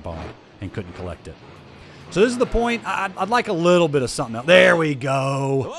ball and couldn't collect it. So this is the point. I'd like a little bit of something else. There we go.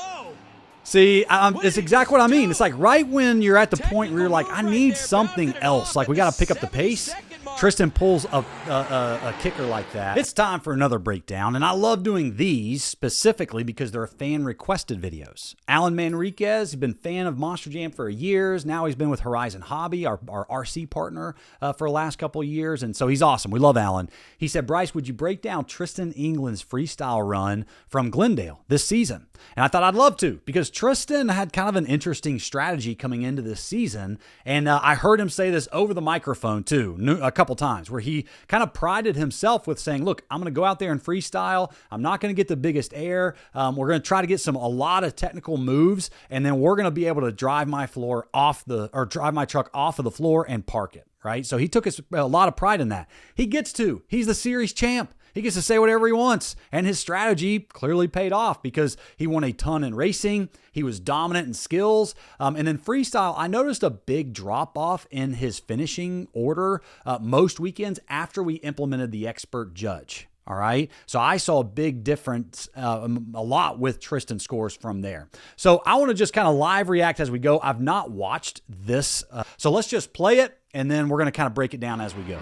See, it's exactly what I mean. It's like right when you're at the point where you're like, I need something else. Like we got to pick up the pace. Tristan pulls a kicker like that. It's time for another breakdown, and I love doing these specifically because they're fan-requested videos. Alan Manriquez has been a fan of Monster Jam for years. Now he's been with Horizon Hobby, our RC partner, for the last couple of years, and so he's awesome. We love Alan. He said, Bryce, would you break down Tristan England's freestyle run from Glendale this season? And I thought I'd love to because Tristan had kind of an interesting strategy coming into this season, and I heard him say this over the microphone too, a couple times, where he kind of prided himself with saying, look, I'm going to go out there and freestyle. I'm not going to get the biggest air. We're going to try to get a lot of technical moves, and then we're going to be able to drive my truck off of the floor and park it, right? So he took a lot of pride in that. He's the series champ. He gets to say whatever he wants, and his strategy clearly paid off because he won a ton in racing. He was dominant in skills. And then freestyle, I noticed a big drop-off in his finishing order most weekends after we implemented the expert judge. All right. So I saw a big difference, a lot with Tristan's scores from there. So I want to just kind of live react as we go. I've not watched this. So let's just play it, and then we're going to kind of break it down as we go.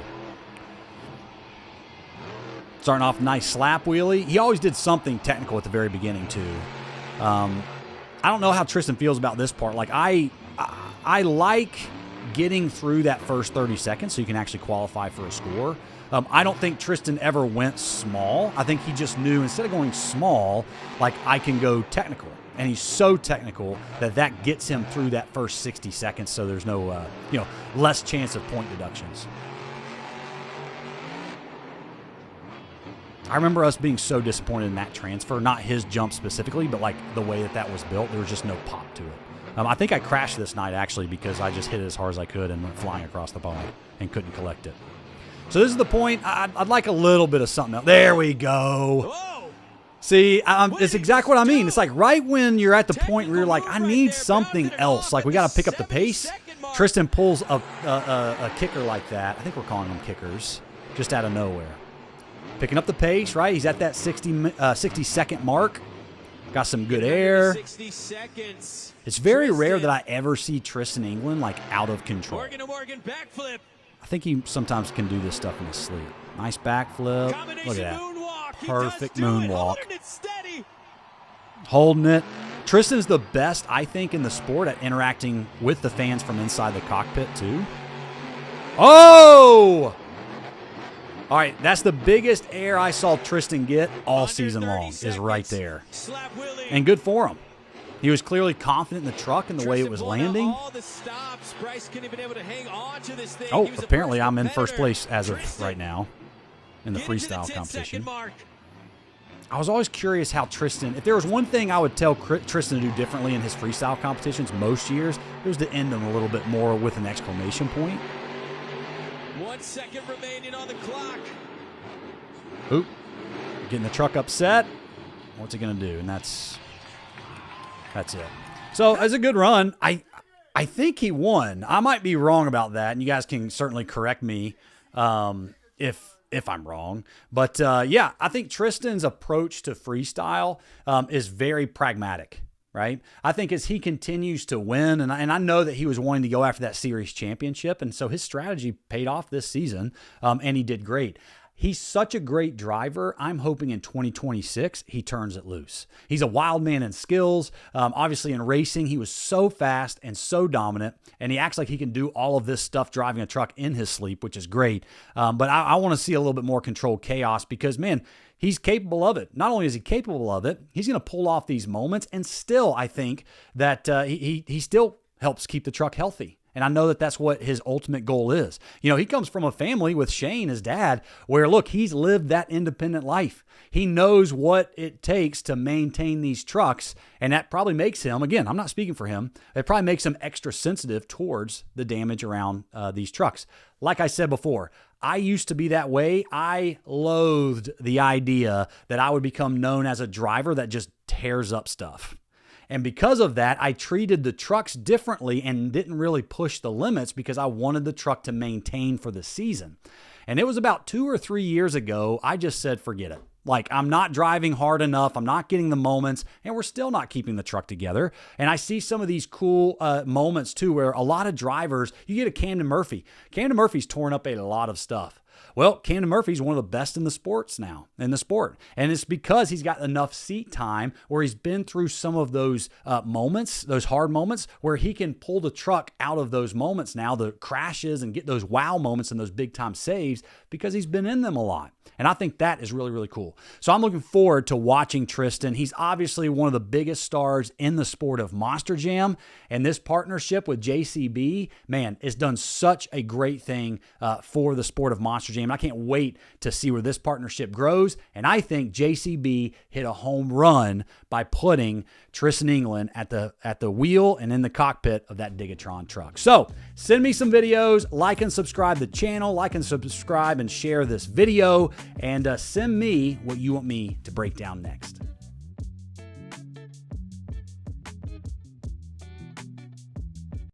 Starting off nice slap wheelie. He always did something technical at the very beginning too. I don't know how Tristan feels about this part. Like I like getting through that first 30 seconds so you can actually qualify for a score. I don't think Tristan ever went small. I think he just knew instead of going small, like I can go technical. And he's so technical that gets him through that first 60 seconds so there's no, less chance of point deductions. I remember us being so disappointed in that transfer, not his jump specifically, but like the way that was built, there was just no pop to it. I think I crashed this night actually because I just hit it as hard as I could and went flying across the pond and couldn't collect it. So this is the point. I'd like a little bit of something else. There we go. See, it's exactly what I mean. It's like right when you're at the point where you're like, I need something else. Like we got to pick up the pace. Tristan pulls a kicker like that. I think we're calling them kickers, just out of nowhere. Picking up the pace, right? He's at that 60-second mark. Got some good air. 60 seconds. It's very rare that I ever see Tristan England like out of control. Morgan backflip. I think he sometimes can do this stuff in his sleep. Nice backflip. Look at that. Perfect moonwalk. Holding it. Tristan's the best, I think, in the sport at interacting with the fans from inside the cockpit, too. Oh! All right, that's the biggest air I saw Tristan get all season long is right there. And good for him. He was clearly confident in the truck and the way it was landing. Oh, apparently I'm in first place as of right now in the freestyle competition. I was always curious how Tristan, if there was one thing I would tell Tristan to do differently in his freestyle competitions most years, it was to end them a little bit more with an exclamation point. 1 second remaining on the clock. Oop. Getting the truck upset. What's it going to do? And that's it. So, as a good run, I think he won. I might be wrong about that, and you guys can certainly correct me if I'm wrong. But, yeah, I think Tristan's approach to freestyle is very pragmatic. Right? I think as he continues to win, and I know that he was wanting to go after that series championship, and so his strategy paid off this season, and he did great. He's such a great driver. I'm hoping in 2026 he turns it loose. He's a wild man in skills. Obviously in racing, he was so fast and so dominant, and he acts like he can do all of this stuff driving a truck in his sleep, which is great. But I want to see a little bit more controlled chaos because, man, he's capable of it. Not only is he capable of it, he's going to pull off these moments, and still I think that he still helps keep the truck healthy. And I know that that's what his ultimate goal is. You know, he comes from a family with Shane, his dad, where, look, he's lived that independent life. He knows what it takes to maintain these trucks, and that probably makes him, again, I'm not speaking for him, it probably makes him extra sensitive towards the damage around these trucks. Like I said before, I used to be that way. I loathed the idea that I would become known as a driver that just tears up stuff. And because of that, I treated the trucks differently and didn't really push the limits because I wanted the truck to maintain for the season. And it was about 2 or 3 years ago, I just said, forget it. Like, I'm not driving hard enough. I'm not getting the moments, and we're still not keeping the truck together. And I see some of these cool moments, too, where a lot of drivers, you get a Camden Murphy. Camden Murphy's torn up a lot of stuff. Well, Camden Murphy's one of the best in the sport. And it's because he's got enough seat time where he's been through some of those moments, those hard moments, where he can pull the truck out of those moments now, the crashes, and get those wow moments and those big time saves because he's been in them a lot. And I think that is really, really cool. So I'm looking forward to watching Tristan. He's obviously one of the biggest stars in the sport of Monster Jam. And this partnership with JCB, man, it's done such a great thing for the sport of Monster Jam. I can't wait to see where this partnership grows. And I think JCB hit a home run by putting Tristan England at the wheel and in the cockpit of that Digatron truck. So send me some videos, like and subscribe to the channel, like and subscribe and share this video, and send me what you want me to break down next.